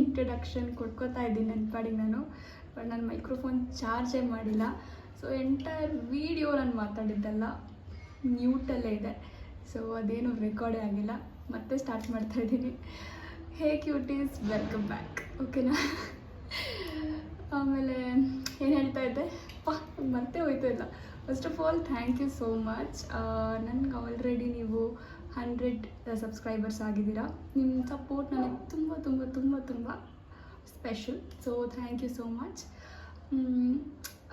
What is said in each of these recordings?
Introduction ಕೊಡ್ಕೋತಾ ಇದ್ದೀನಿ ನನ್ನ ಪಾಡಿಗೆ ನಾನು. ಬಟ್ ನನ್ನ ಮೈಕ್ರೋಫೋನ್ ಚಾರ್ಜೇ ಮಾಡಿಲ್ಲ. ಸೊ ಎಂಟೈರ್ ವೀಡಿಯೋ ನಾನು ಮಾತಾಡಿದ್ದಲ್ಲ ಮ್ಯೂಟಲ್ಲೇ ಇದೆ. ಸೊ ಅದೇನು ರೆಕಾರ್ಡೇ ಆಗಿಲ್ಲ. ಮತ್ತೆ ಸ್ಟಾರ್ಟ್ ಮಾಡ್ತಾ ಇದ್ದೀನಿ. Hey cuties, welcome back. ಓಕೆನಾ? ಆಮೇಲೆ ಏನು ಹೇಳ್ತಾ ಇದ್ದೆ, ಮರ್ತೇ ಹೋಯ್ತು ಇಲ್ಲ. First of all thank you so much. ನನಗೆ ಆಲ್ರೆಡಿ ನೀವು 100 ಸಬ್ಸ್ಕ್ರೈಬರ್ಸ್ ಆಗಿದ್ದೀರಾ. ನಿಮ್ಮ ಸಪೋರ್ಟ್ ನನಗೆ ತುಂಬ ತುಂಬ ತುಂಬ ತುಂಬ special. So thank you so much.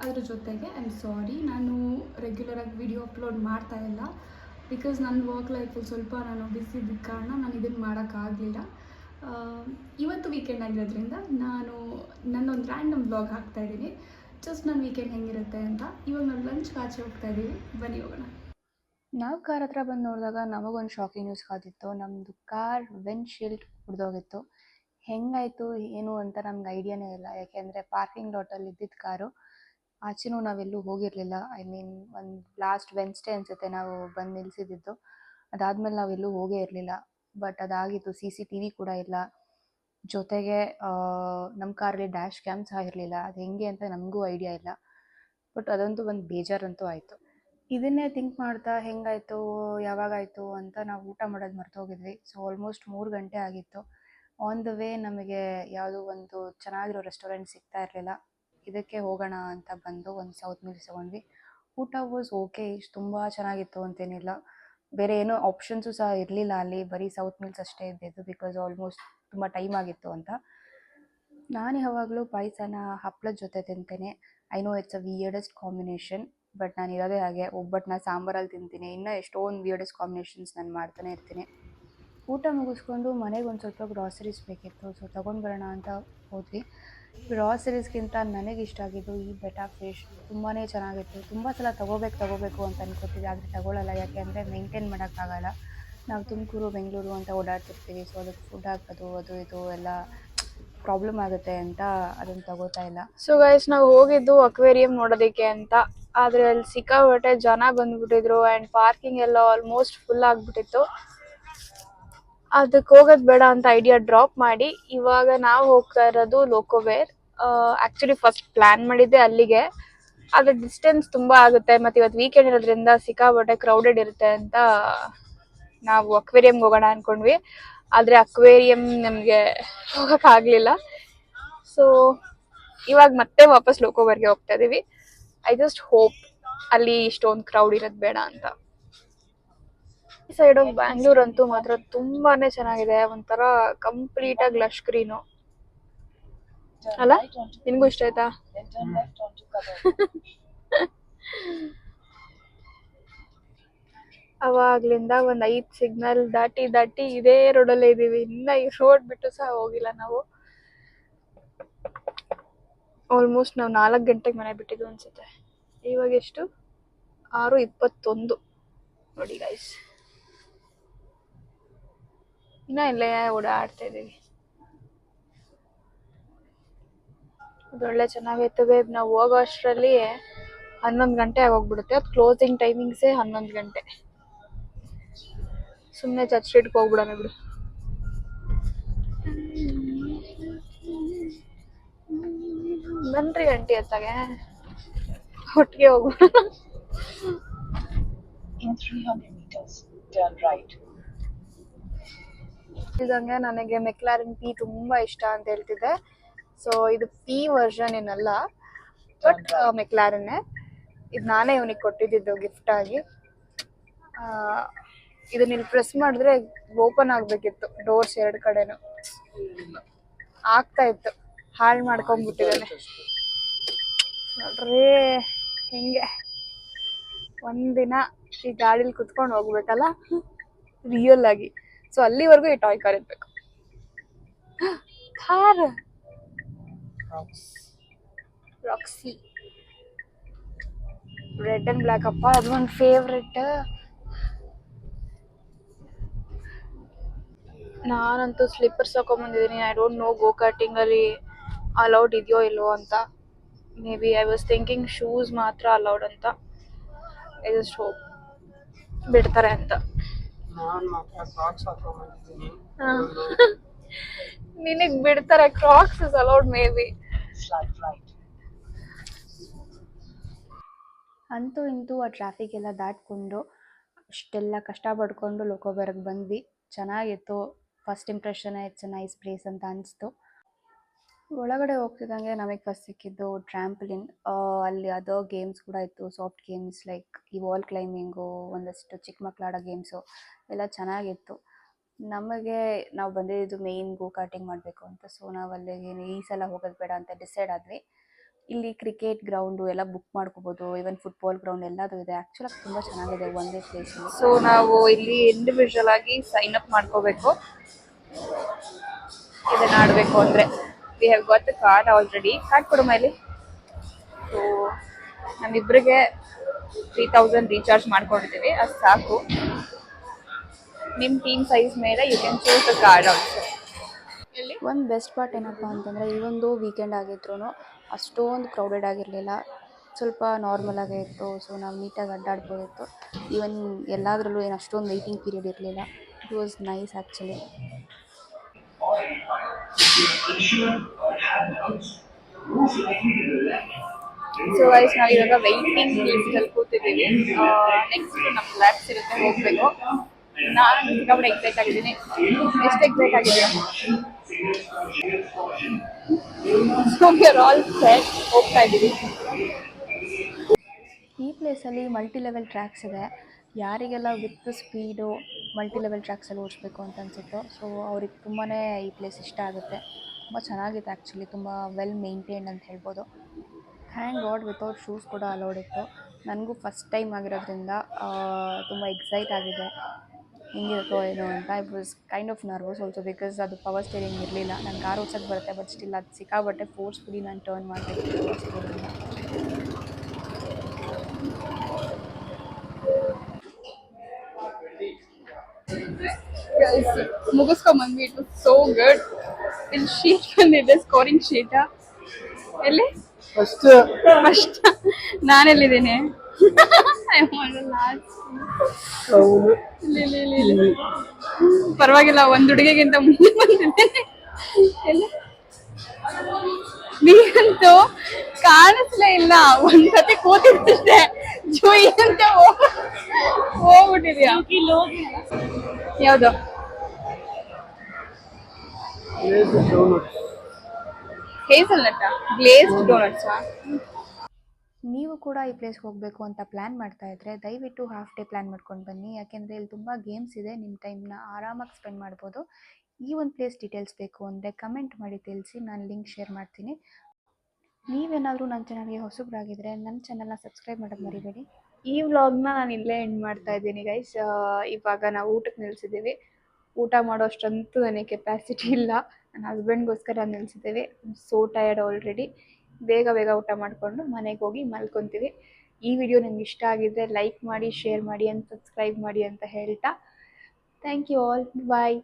ಅದ್ರ ಜೊತೆಗೆ ಐ ಆಮ್ ಸಾರಿ, ನಾನು ರೆಗ್ಯುಲರಾಗಿ ವಿಡಿಯೋ ಅಪ್ಲೋಡ್ ಮಾಡ್ತಾ ಇಲ್ಲ. ಬಿಕಾಸ್ ನನ್ನ ವರ್ಕ್ ಲೈಫಲ್ಲಿ ಸ್ವಲ್ಪ ನಾನು ಬಿಸಿ ಇದ್ದ ಕಾರಣ ನಾನು ಇದನ್ನು ಮಾಡೋಕ್ಕಾಗಲಿಲ್ಲ. ಇವತ್ತು ವೀಕೆಂಡ್ ಆಗಿರೋದ್ರಿಂದ ನಾನು ನನ್ನೊಂದು ರ್ಯಾಂಡಮ್ ಬ್ಲಾಗ್ ಹಾಕ್ತಾಯಿದ್ದೀನಿ. ಜಸ್ಟ್ ನನ್ನ ವೀಕೆಂಡ್ ಹೆಂಗಿರುತ್ತೆ ಅಂತ. ಇವಾಗ ನಾವು ಲಂಚ್ಗೆ ಆಚೆ ಹೋಗ್ತಾ ಇದ್ದೀವಿ, ಬನ್ನಿ ಹೋಗೋಣ. ನಾವು ಕಾರ್ ಹತ್ರ ಬಂದು ನೋಡಿದಾಗ ನಮಗೊಂದು ಶಾಕಿಂಗ್ ನ್ಯೂಸ್ ಕಾದಿತ್ತು. ನಮ್ಮದು ಕಾರ್ ವಿಂಡ್ಶೀಲ್ಡ್ ಹೊಡೆದೋಗಿತ್ತು. ಹೆಂಗಾಯಿತು ಏನು ಅಂತ ನಮ್ಗೆ ಐಡಿಯಾನೇ ಇಲ್ಲ. ಯಾಕೆಂದರೆ ಪಾರ್ಕಿಂಗ್ ಲಾಟಲ್ಲಿ ಇದ್ದಿದ್ದು ಕಾರು. ಆಚೆನೂ ನಾವೆಲ್ಲೂ ಹೋಗಿರಲಿಲ್ಲ. ಐ ಮೀನ್ ಒಂದು ಲಾಸ್ಟ್ ವೆನ್ಸ್ಡೇ ಅನಿಸುತ್ತೆ ನಾವು ಬಂದು ನಿಲ್ಲಿಸಿದ್ದು. ಅದಾದಮೇಲೆ ನಾವೆಲ್ಲೂ ಹೋಗೇ ಇರಲಿಲ್ಲ. ಬಟ್ ಅದಾಗಿತ್ತು. CCTV ಕೂಡ ಇಲ್ಲ. ಜೊತೆಗೆ ನಮ್ಮ ಕಾರಲ್ಲಿ ಡ್ಯಾಶ್ ಕ್ಯಾಮ್ ಸಹ ಇರಲಿಲ್ಲ. ಅದು ಹೆಂಗೆ ಅಂತ ನಮಗೂ ಐಡಿಯಾ ಇಲ್ಲ. ಬಟ್ ಅದಂತೂ ಒಂದು ಬೇಜಾರಂತೂ ಆಯಿತು. ಇದನ್ನೇ ಥಿಂಕ್ ಮಾಡ್ತಾ ಹೆಂಗಾಯಿತು ಯಾವಾಗಾಯಿತು ಅಂತ ನಾವು ಊಟ ಮಾಡೋದು ಮರ್ತೋಗಿದ್ವಿ. ಸೊ ಆಲ್ಮೋಸ್ಟ್ 3 ಗಂಟೆ ಆಗಿತ್ತು. ಆನ್ ದ ವೇ ನಮಗೆ ಯಾವುದೋ ಒಂದು ಚೆನ್ನಾಗಿರೋ ರೆಸ್ಟೋರೆಂಟ್ ಸಿಗ್ತಾ ಇರಲಿಲ್ಲ. ಇದಕ್ಕೆ ಹೋಗೋಣ ಅಂತ ಬಂದು ಒಂದು ಸೌತ್ ಮೀಲ್ಸ್ ತೊಗೊಂಡ್ವಿ. ಊಟ ವಾಸ್ ಓಕೆ, ತುಂಬ ಚೆನ್ನಾಗಿತ್ತು ಅಂತೇನಿಲ್ಲ. ಬೇರೆ ಏನೋ ಆಪ್ಷನ್ಸು ಸಹ ಇರಲಿಲ್ಲ ಅಲ್ಲಿ. ಬರೀ ಸೌತ್ ಮೀಲ್ಸ್ ಅಷ್ಟೇ ಇದ್ದಿದ್ದು. ಬಿಕಾಸ್ ಆಲ್ಮೋಸ್ಟ್ ತುಂಬ ಟೈಮ್ ಆಗಿತ್ತು ಅಂತ. ನಾನು ಯಾವಾಗಲೂ ಪಾಯಸನ ಹಪ್ಪಳದ ಜೊತೆ ತಿಂತೇನೆ. I know it's a weirdest combination. But ನಾನು ಇರೋದೇ ಹಾಗೆ. ಒಬ್ಬಟ್ಟನ್ನ ಸಾಂಬಾರಲ್ಲಿ ತಿಂತೀನಿ. ಇನ್ನೂ ಎಷ್ಟೊಂದು ವಿಯರ್ಡೆಸ್ಟ್ ಕಾಂಬಿನೇಷನ್ಸ್ ನಾನು ಮಾಡ್ತಾನೆ ಇರ್ತೀನಿ. ಊಟ ಮುಗಿಸ್ಕೊಂಡು ಮನೆಗೆ ಒಂದು ಸ್ವಲ್ಪ ಗ್ರಾಸರೀಸ್ ಬೇಕಿತ್ತು. ಸೊ ತೊಗೊಂಡು ಬರೋಣ ಅಂತ ಹೋದ್ವಿ. ಗ್ರಾಸರೀಸ್ಗಿಂತ ನನಗೆ ಇಷ್ಟ ಆಗಿದ್ದು ಈ ಬೆಟಾ ಫಿಶ್. ತುಂಬಾ ಚೆನ್ನಾಗಿತ್ತು. ತುಂಬ ಸಲ ತಗೋಬೇಕು ಅಂತ ಅನ್ಕೋತೀವಿ, ಆದರೆ ತಗೊಳ್ಳಲ್ಲ. ಯಾಕೆ ಅಂದರೆ ಮೇಂಟೈನ್ ಮಾಡೋಕ್ಕಾಗಲ್ಲ. ನಾವು ತುಮಕೂರು ಬೆಂಗಳೂರು ಅಂತ ಓಡಾಡ್ತಿರ್ತೀವಿ. ಸೊ ಅದಕ್ಕೆ ಫುಡ್ ಹಾಕೋದು ಅದು ಇದು ಎಲ್ಲ ಪ್ರಾಬ್ಲಮ್ ಆಗುತ್ತೆ ಅಂತ ಅದನ್ನು ತಗೋತಾ ಇಲ್ಲ. ಸೊ ಗೈಸ್, ನಾವು ಹೋಗಿದ್ದು ಅಕ್ವೇರಿಯಂ ನೋಡೋದಕ್ಕೆ ಅಂತ. ಆದರೆ ಅಲ್ಲಿ ಸಿಕ್ಕಾಪಟ್ಟೆ ಜನ ಬಂದ್ಬಿಟ್ಟಿದ್ರು ಆ್ಯಂಡ್ ಪಾರ್ಕಿಂಗ್ ಎಲ್ಲ ಆಲ್ಮೋಸ್ಟ್ ಫುಲ್ ಆಗಿಬಿಟ್ಟಿತ್ತು. ಅದಕ್ಕೆ ಹೋಗೋದು ಬೇಡ ಅಂತ ಐಡಿಯಾ ಡ್ರಾಪ್ ಮಾಡಿ ಇವಾಗ ನಾವು ಹೋಗ್ತಾ ಇರೋದು ಲೋಕೋವೇರ್. ಆ್ಯಕ್ಚುಲಿ ಫಸ್ಟ್ ಪ್ಲ್ಯಾನ್ ಮಾಡಿದ್ದೆ ಅಲ್ಲಿಗೆ. ಆದರೆ ಡಿಸ್ಟೆನ್ಸ್ ತುಂಬ ಆಗುತ್ತೆ ಮತ್ತು ಇವತ್ತು ವೀಕೆಂಡ್ ಇರೋದ್ರಿಂದ ಸಿಕ್ಕಾಪಟ್ಟೆ ಕ್ರೌಡೆಡ್ ಇರುತ್ತೆ ಅಂತ ನಾವು ಅಕ್ವೇರಿಯಂಗೆ ಹೋಗೋಣ ಅಂದ್ಕೊಂಡ್ವಿ. ಆದರೆ ಅಕ್ವೇರಿಯಂ ನಮಗೆ ಹೋಗೋಕ್ಕಾಗಲಿಲ್ಲ. ಸೊ ಇವಾಗ ಮತ್ತೆ ವಾಪಸ್ ಲೋಕೋವೇರ್ಗೆ ಹೋಗ್ತಾ ಇದ್ದೀವಿ. ಐ ಜಸ್ಟ್ ಹೋಪ್ ಅಲ್ಲಿ ಇಷ್ಟೊಂದು ಕ್ರೌಡ್ ಇರೋದು ಬೇಡ ಅಂತ. ಈ ಸೈಡ್ ಆಫ್ ಬ್ಯಾಂಗ್ಳೂರ್ ಅಂತೂ ಮಾತ್ರ ತುಂಬಾನೇ ಚೆನ್ನಾಗಿದೆ. ಒಂಥರ ಕಂಪ್ಲೀಟ್ ಆಗಿ ಲಶ್ ಗ್ರೀನು ಅಲ್ಲ? ನಿಮ್ಗೂ ಇಷ್ಟ ಆಯ್ತಾ? ಅವಾಗ್ಲಿಂದ ಒಂದ್ 5 ಸಿಗ್ನಲ್ ದಾಟಿ ಇದೇ ರೋಡಲ್ಲೇ ಇದೀವಿ. ಇನ್ನ ಈ ರೋಡ್ ಬಿಟ್ಟು ಸಹ ಹೋಗಿಲ್ಲ ನಾವು. ಆಲ್ಮೋಸ್ಟ್ ನಾವು 4 ಗಂಟೆಗೆ ಮನೆ ಬಿಟ್ಟಿದ್ದು ಅನ್ಸುತ್ತೆ. ಇವಾಗ ಎಷ್ಟು? 6:21 ನೋಡಿ ಗೈಸ್. ಇನ್ನ ಇಲ್ಲೇ ಓಡಾಡ್ತಾ ಇದೀವಿ. ಅದೊಳ್ಳೆ ಚೆನ್ನಾಗೈತೆ ಬೇಬ್. ನಾವು ಹೋಗೋ ಅಷ್ಟರಲ್ಲಿ 11 ಗಂಟೆ ಆಗೋಗ್ಬಿಡುತ್ತೆ. ಅದು ಕ್ಲೋಸಿಂಗ್ ಟೈಮಿಂಗ್ಸೇ 11 ಗಂಟೆ. ಸುಮ್ಮನೆ ಚರ್ಚ್ ಸ್ಟ್ರೀಟ್ಗೆ ಹೋಗ್ಬಿಡೋಣ ಬಿಡು. ಬನ್ರಿ ಆಂಟಿ ಅತ್ತಾಗೆ ಒಟ್ಟಿಗೆ ಹೋಗ್ಬಿಡೋಣ. ಇದಂಗೆ ನನಗೆ ಮೆಕ್ಲಾರನ್ ಪಿ ತುಂಬಾ ಇಷ್ಟ ಅಂತ ಹೇಳ್ತಿದ್ದೆ. ಸೊ ಇದು ಪಿ ವರ್ಷನ್ ಏನಲ್ಲ, ಬಟ್ ಮೆಕ್ಲಾರನ್ನೇ. ಇದು ನಾನೇ ಇವನಿಗೆ ಕೊಟ್ಟಿದ್ದು ಗಿಫ್ಟ್ ಆಗಿ. ಇದನ್ನ ಇಲ್ಲಿ ಪ್ರೆಸ್ ಮಾಡಿದ್ರೆ ಓಪನ್ ಆಗ್ಬೇಕಿತ್ತು ಡೋರ್ಸ್ 2 ಕಡೆನು. ಆಗ್ತಾ ಇತ್ತು, ಹಾಳು ಮಾಡ್ಕೊಂಡ್ಬಿಟ್ಟಿದ್ದಾನೆ ನೋಡ್ರಿ ಹೆಂಗೆ. ಒಂದಿನ ಈ ಗಾಡಿಲಿ ಕುತ್ಕೊಂಡು ಹೋಗ್ಬೇಕಲ್ಲ ರಿಯಲ್ ಆಗಿ. ಸೊ ಅಲ್ಲಿವರೆಗೂ ಈ ಟಾಯ್ ಕಾರ್ ಇರ್ಬೇಕು. Thar Roxx red and black. ಅಪ್ಪ ಅದು ಒಂದು ಫೇವ್ರೆಟ್. ನಾನಂತೂ ಸ್ಲಿಪ್ಪರ್ಸ್ ಹಾಕೊಂಡ್ಬಂದಿದ್ದೀನಿ. I don't know go karting ಅಲ್ಲಿ ಅಲೌಡ್ ಇದೆಯೋ ಇಲ್ವೋ ಅಂತ. Maybe I was thinking shoes ಮಾತ್ರ ಅಲೌಡ್ ಅಂತ. ಐ ಜಸ್ಟ್ ಹೋಪ್ ಬಿಡ್ತಾರೆ ಅಂತ. ನಿನಗ್ ಬಿಡ್ತಾರೆ, Crocs is allowed maybe. ಅಂತೂ ಇಂತೂ ಆ ಟ್ರಾಫಿಕ್ ಎಲ್ಲ ದಾಟ್ಕೊಂಡು ಅಷ್ಟೆಲ್ಲ ಕಷ್ಟ ಪಡ್ಕೊಂಡು ಲೋಕೋಬರ್ಗ್ ಬಂದ್ವಿ. ಚೆನ್ನಾಗಿತ್ತು. First impression it's a nice place ಅಂತ ಅನಿಸ್ತು. ಒಳಗಡೆ ಹೋಗ್ತಿದ್ದಂಗೆ ನಮಗೆ ಫಸ್ಟ್ ಸಿಕ್ಕಿದ್ದು ಟ್ರ್ಯಾಂಪಲಿನ್. ಅಲ್ಲಿ ಅದರ್ ಗೇಮ್ಸ್ ಕೂಡ ಇತ್ತು, ಸಾಫ್ಟ್ ಗೇಮ್ಸ್ ಲೈಕ್ ಈ ವಾಲ್ ಕ್ಲೈಂಬಿಂಗು, ಒಂದಷ್ಟು ಚಿಕ್ಕ ಮಕ್ಳು ಆಡೋ ಗೇಮ್ಸು ಎಲ್ಲ ಚೆನ್ನಾಗಿತ್ತು. ನಮಗೆ ನಾವು ಬಂದಿದ್ದು ಮೇಯ್ನ್ ಗೋ ಕಾರ್ಟಿಂಗ್ ಮಾಡಬೇಕು ಅಂತ. ಸೊ ನಾವು ಅಲ್ಲಿಗೆ ಈ ಸಲ ಹೋಗೋದು ಬೇಡ ಅಂತ ಡಿಸೈಡ್ ಆದ್ವಿ. ಇಲ್ಲಿ ಕ್ರಿಕೆಟ್ ಗ್ರೌಂಡು ಎಲ್ಲ ಬುಕ್ ಮಾಡ್ಕೋಬೋದು, ಈವನ್ ಫುಟ್ಬಾಲ್ ಗ್ರೌಂಡ್ ಎಲ್ಲದೂ ಇದೆ. ಆ್ಯಕ್ಚುಲಾಗಿ ತುಂಬ ಚೆನ್ನಾಗಿದೆ ಒಂದೇ ಪ್ಲೇಸಲ್ಲಿ. ಸೊ ನಾವು ಇಲ್ಲಿ ಇಂಡಿವಿಜುವಲ್ ಆಗಿ ಸೈನ್ ಅಪ್ ಮಾಡ್ಕೋಬೇಕು ಇದನ್ನು ಆಡಬೇಕು ಅಂದರೆ. We have got the card already. Card ಕೊಡು ಮೇಲೆ. ಸೊ ನಮ್ಮಿಬ್ಬರಿಗೆ 3000 ರೀಚಾರ್ಜ್ ಮಾಡ್ಕೊಂಡಿದ್ದೀವಿ, ಅದು ಸಾಕು. ನಿಮ್ಮ ಟೀಮ್ ಸೈಜ್ ಮೇಲೆ you can choose the card also. ಒಂದು ಬೆಸ್ಟ್ ಪಾರ್ಟ್ ಏನಪ್ಪ ಅಂತಂದರೆ, ಈ ಒಂದು ವೀಕೆಂಡ್ ಆಗಿದ್ರೂ ಅಷ್ಟೊಂದು ಕ್ರೌಡೆಡ್ ಆಗಿರಲಿಲ್ಲ, ಸ್ವಲ್ಪ ನಾರ್ಮಲ್ ಆಗೇ ಇತ್ತು. ಸೊ ನಾವು ನೀಟಾಗಿ ಅಡ್ಡಾಡ್ಬೋದಿತ್ತು. ಈವನ್ ಎಲ್ಲದರಲ್ಲೂ ಏನು ಅಷ್ಟೊಂದು ವೆಯ್ಟಿಂಗ್ ಪೀರಿಯಡ್ ಇರಲಿಲ್ಲ. It was nice actually. So guys, ನಾವು ಇವಾಗ ವೆಯ್ಟಿಂಗ್ ಲಿಸ್ಟಲ್ಲಿ ಕೂತಿದ್ದೀವಿ. ನೆಕ್ಸ್ಟ್ ನಮ್ಮ ಲ್ಯಾಬ್ಸ್ ಇರುತ್ತೆ, ಹೋಗಬೇಕು. ನಾನು ಸಿಕ್ಕಾಪಟ್ಟೆ ಎಕ್ಸೈಟ್ ಆಗಿದ್ದೀನಿ. ಎಷ್ಟು ಎಕ್ಸೈಟ್ ಆಗಿದ್ದೀರಾ? So we are all set, ಹೋಗ್ತಾ ಇದ್ದೀವಿ. ಈ ಪ್ಲೇಸಲ್ಲಿ ಮಲ್ಟಿ ಲೆವೆಲ್ ಟ್ರ್ಯಾಕ್ಸ್ ಇದೆ. ಯಾರಿಗೆಲ್ಲ ವಿತ್ ಸ್ಪೀಡು ಮಲ್ಟಿ ಲೆವೆಲ್ ಟ್ರ್ಯಾಕ್ಸಲ್ಲಿ ಓಡಿಸ್ಬೇಕು ಅಂತ ಅನಿಸುತ್ತೋ, ಸೊ ಅವ್ರಿಗೆ ತುಂಬಾ ಈ ಪ್ಲೇಸ್ ಇಷ್ಟ ಆಗುತ್ತೆ. ತುಂಬ ಚೆನ್ನಾಗಿದೆ ಆ್ಯಕ್ಚುಲಿ, ತುಂಬ ವೆಲ್ ಮೇಂಟೈನ್ಡ್ ಅಂತ ಹೇಳ್ಬೋದು. ಥ್ಯಾಂಕ್ ಗಾಡ್ ವಿತೌಟ್ ಶೂಸ್ ಕೂಡ ಅಲೌಡ್ ಇತ್ತು. ನನಗೂ ಫಸ್ಟ್ ಟೈಮ್ ಆಗಿರೋದ್ರಿಂದ ತುಂಬ ಎಕ್ಸೈಟ್ ಆಗಿದೆ, ಹೆಂಗಿರುತ್ತೋ ಏನೋ ಅಂತ. I was kind of nervous also, because ಅದು ಪವರ್ ಸ್ಟೇರಿಂಗ್ ಇರಲಿಲ್ಲ. ನಾನು ಕಾರ್ ಓಡ್ಸೋಕ್ಕೆ ಬರುತ್ತೆ, ಬಟ್ ಸ್ಟಿಲ್ ಅದು ಸಿಕ್ಕಾಬಟ್ಟೆ ಫೋರ್ಸ್ಫುಲಿ ನಾನು ಟರ್ನ್ ಮಾಡಬೇಕು ಪವರ್ ಸ್ಟೇರಿಂಗ್ನ. ಮುಗಿಸ್ಕೊಂಬಂದ್ವಿ. It was so good. ಇಲ್ಲಿ ಶೀಟ್ ಬಂದಿದೆ, ಸ್ಕೋರಿಂಗ್ ಶೀಟ. ಎಲ್ಲಿ ಫಸ್ಟ್ ನಾನೆಲ್ಲಿದ್ದೀನಿ? ಪರವಾಗಿಲ್ಲ, ಒಂದು ಹುಡುಗಿಗಿಂತ ಮುಂದೆ ಬಂದಿದ್ದೇನೆ. ಎಲ್ಲಿ ನೀಗಂತೂ ಕಾಣಿಸ್ಲೇ ಇಲ್ಲ, ಒಂದ್ಸತಿ ಕೂತಿದ್ದಷ್ಟೇ ಜೂಯಿ ಅಂತ ಹೋಗ್ಬಿಟ್ಟಿದ್ಯಾ? ಯಾವುದು? ಹೇಸಲ್ನಟ್ ಗ್ಲೇಸ್ಡ್ ಡೋನಟ್ಸಾ? ನೀವು ಕೂಡ ಈ ಪ್ಲೇಸ್ಗೆ ಹೋಗಬೇಕು ಅಂತ ಪ್ಲ್ಯಾನ್ ಮಾಡ್ತಾ ಇದ್ದರೆ ದಯವಿಟ್ಟು ಹಾಫ್ ಡೇ ಪ್ಲ್ಯಾನ್ ಮಾಡ್ಕೊಂಡು ಬನ್ನಿ. ಯಾಕೆಂದರೆ ಇಲ್ಲಿ ತುಂಬ ಗೇಮ್ಸ್ ಇದೆ, ನಿಮ್ಮ ಟೈಮ್ನ ಆರಾಮಾಗಿ ಸ್ಪೆಂಡ್ ಮಾಡ್ಬೋದು. ಈ ಒಂದು ಪ್ಲೇಸ್ ಡೀಟೇಲ್ಸ್ ಬೇಕು ಅಂದರೆ ಕಮೆಂಟ್ ಮಾಡಿ ತಿಳಿಸಿ, ನಾನು ಲಿಂಕ್ ಶೇರ್ ಮಾಡ್ತೀನಿ. ನೀವೇನಾದರೂ ನನ್ನ ಚಾನಲ್ಗೆ ಹೊಸಬ್ರಾಗಿದ್ದರೆ ನನ್ನ ಚಾನಲ್ನ ಸಬ್ಸ್ಕ್ರೈಬ್ ಮಾಡೋದು ಮರಿಬೇಡಿ. ಈ ವ್ಲಾಗ್ನ ನಾನು ಇಲ್ಲೇ ಎಂಡ್ ಮಾಡ್ತಾ ಇದ್ದೀನಿ ಗೈಸ್. ಇವಾಗ ನಾವು ಊಟಕ್ಕೆ ನಿಲ್ಲಿಸಿದ್ದೀವಿ. ಊಟ ಮಾಡೋಷ್ಟಂತೂ ನನಗೆ ಕೆಪಾಸಿಟಿ ಇಲ್ಲ. ನನ್ನ ಹಸ್ಬೆಂಡ್ಗೋಸ್ಕರ ನಿಲ್ಲಿಸಿದ್ದೇವೆ. So tired already. ಬೇಗ ಬೇಗ ಊಟ ಮಾಡಿಕೊಂಡು ಮನೆಗೆ ಹೋಗಿ ಮಲ್ಕೊತೀವಿ. ಈ ವಿಡಿಯೋ ನಿಮ್ಗೆ ಇಷ್ಟ ಆಗಿದ್ದರೆ ಲೈಕ್ ಮಾಡಿ, ಶೇರ್ ಮಾಡಿ ಆ್ಯಂಡ್ ಸಬ್ಸ್ಕ್ರೈಬ್ ಮಾಡಿ ಅಂತ ಹೇಳ್ತಾ ಥ್ಯಾಂಕ್ ಯು ಆಲ್. ಬಾಯ್.